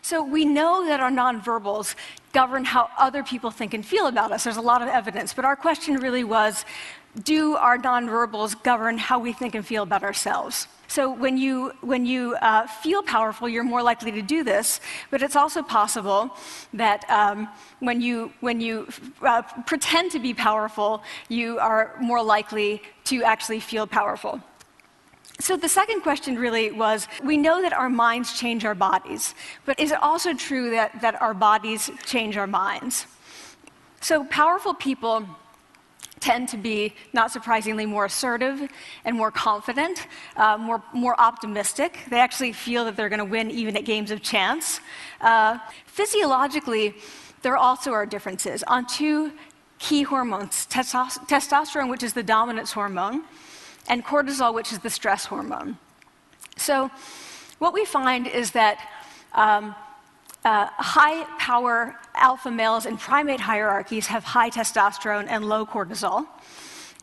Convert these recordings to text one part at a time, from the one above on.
So we know that our nonverbals govern how other people think and feel about us. There's a lot of evidence, but our question really was, do our nonverbals govern how we think and feel about ourselves? So when you feel powerful, you're more likely to do this, but it's also possible that when you pretend to be powerful, you are more likely to actually feel powerful. So the second question really was, we know that our minds change our bodies, but is it also true that our bodies change our minds? So powerful people tend to be, not surprisingly, more assertive and more confident, more optimistic. They actually feel that they're going to win even at games of chance. Physiologically, there also are differences on two key hormones, testosterone, which is the dominance hormone, and cortisol, which is the stress hormone. So what we find is that high-power alpha males in primate hierarchies have high testosterone and low cortisol.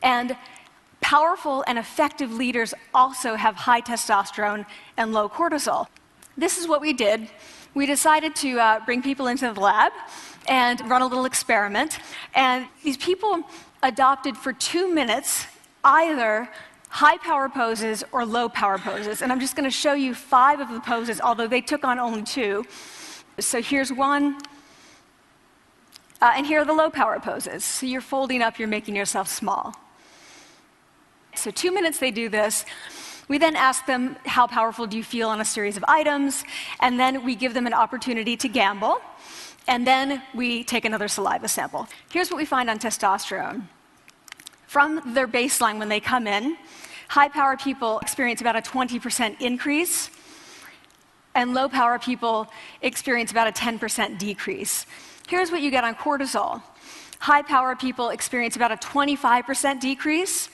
And powerful and effective leaders also have high testosterone and low cortisol. This is what we did. We decided to bring people into the lab and run a little experiment. And these people adopted for 2 minutes either high-power poses or low-power poses. And I'm just going to show you 5 of the poses, although they took on only 2. So here's one, and here are the low-power poses. So you're folding up, you're making yourself small. So 2 minutes they do this. We then ask them, how powerful do you feel on a series of items? And then we give them an opportunity to gamble. And then we take another saliva sample. Here's what we find on testosterone. From their baseline when they come in, high-power people experience about a 20% increase, and low-power people experience about a 10% decrease. Here's what you get on cortisol. High-power people experience about a 25% decrease,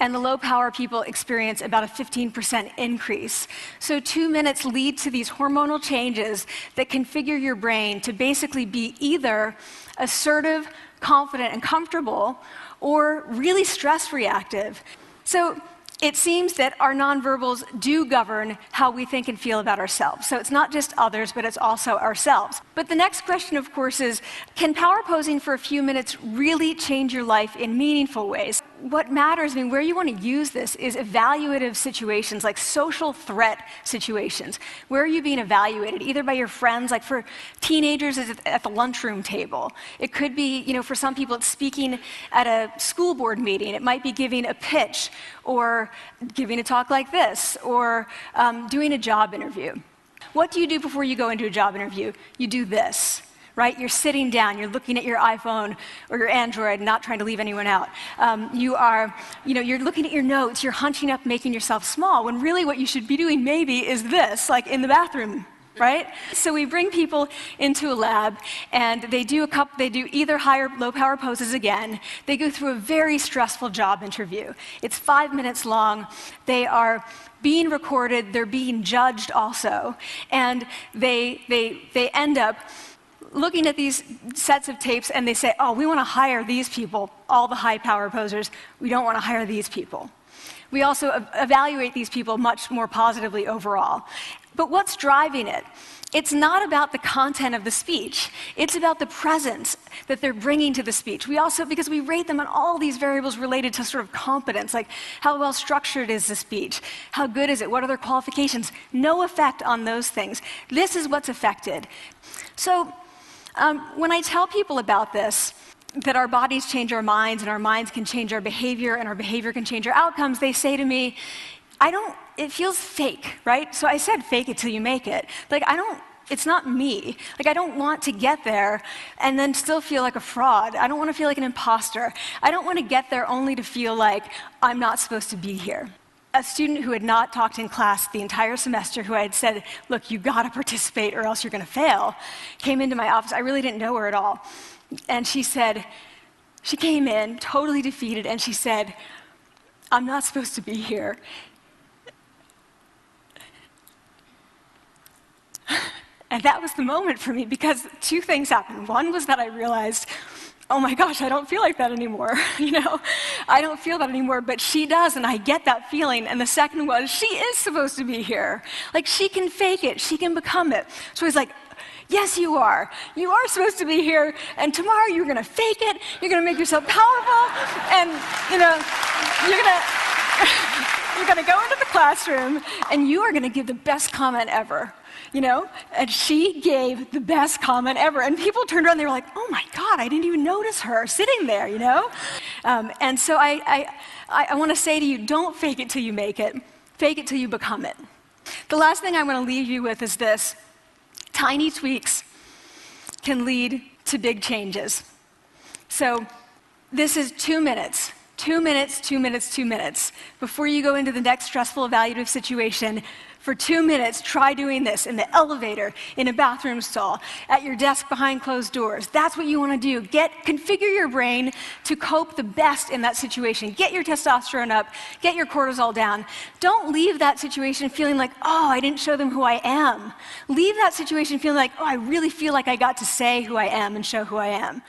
and the low-power people experience about a 15% increase. So 2 minutes lead to these hormonal changes that configure your brain to basically be either assertive, confident, and comfortable, or really stress-reactive. So it seems that our nonverbals do govern how we think and feel about ourselves. So it's not just others, but it's also ourselves. But the next question, of course, is, can power posing for a few minutes really change your life in meaningful ways? What matters, where you want to use this is evaluative situations, like social threat situations. Where are you being evaluated? Either by your friends, like for teenagers, it's at the lunchroom table. It could be, for some people, it's speaking at a school board meeting. It might be giving a pitch, or giving a talk like this, or doing a job interview. What do you do before you go into a job interview? You do this. Right? You're sitting down, you're looking at your iPhone or your Android, not trying to leave anyone out. You're looking at your notes, you're hunching up, making yourself small, when really what you should be doing maybe is this, like in the bathroom, right? So we bring people into a lab, and they do either high or low power poses again. They go through a very stressful job interview. It's 5 minutes long. They are being recorded, they're being judged also, and they end up looking at these sets of tapes, and they say, oh, we want to hire these people, all the high-power posers. We don't want to hire these people. We also evaluate these people much more positively overall. But what's driving it? It's not about the content of the speech. It's about the presence that they're bringing to the speech. We also, because we rate them on all these variables related to sort of competence, like how well structured is the speech? How good is it? What are their qualifications? No effect on those things. This is what's affected. So when I tell people about this, that our bodies change our minds, and our minds can change our behavior, and our behavior can change our outcomes, they say to me, it feels fake, right? So I said, fake it till you make it. It's not me. I don't want to get there and then still feel like a fraud. I don't want to feel like an imposter. I don't want to get there only to feel like I'm not supposed to be here. A student who had not talked in class the entire semester, who I had said, look, you got to participate or else you're going to fail, came into my office. I really didn't know her at all. And she came in totally defeated, and she said, I'm not supposed to be here. And that was the moment for me, because 2 things happened. One was that I realized oh my gosh, I don't feel like that anymore, I don't feel that anymore, but she does, and I get that feeling. And the second was, she is supposed to be here. Like, she can fake it, she can become it. So he's like, yes, you are. You are supposed to be here, and tomorrow you're gonna fake it, you're gonna make yourself powerful, and you're gonna go into the classroom, and you are gonna give the best comment ever. And she gave the best comment ever. And people turned around, they were like, oh my God, I didn't even notice her sitting there, And so I want to say to you, don't fake it till you make it. Fake it till you become it. The last thing I want to leave you with is this. Tiny tweaks can lead to big changes. So this is 2 minutes. 2 minutes, 2 minutes, 2 minutes. Before you go into the next stressful evaluative situation, for 2 minutes, try doing this in the elevator, in a bathroom stall, at your desk behind closed doors. That's what you want to do. Configure your brain to cope the best in that situation. Get your testosterone up, get your cortisol down. Don't leave that situation feeling like, oh, I didn't show them who I am. Leave that situation feeling like, oh, I really feel like I got to say who I am and show who I am.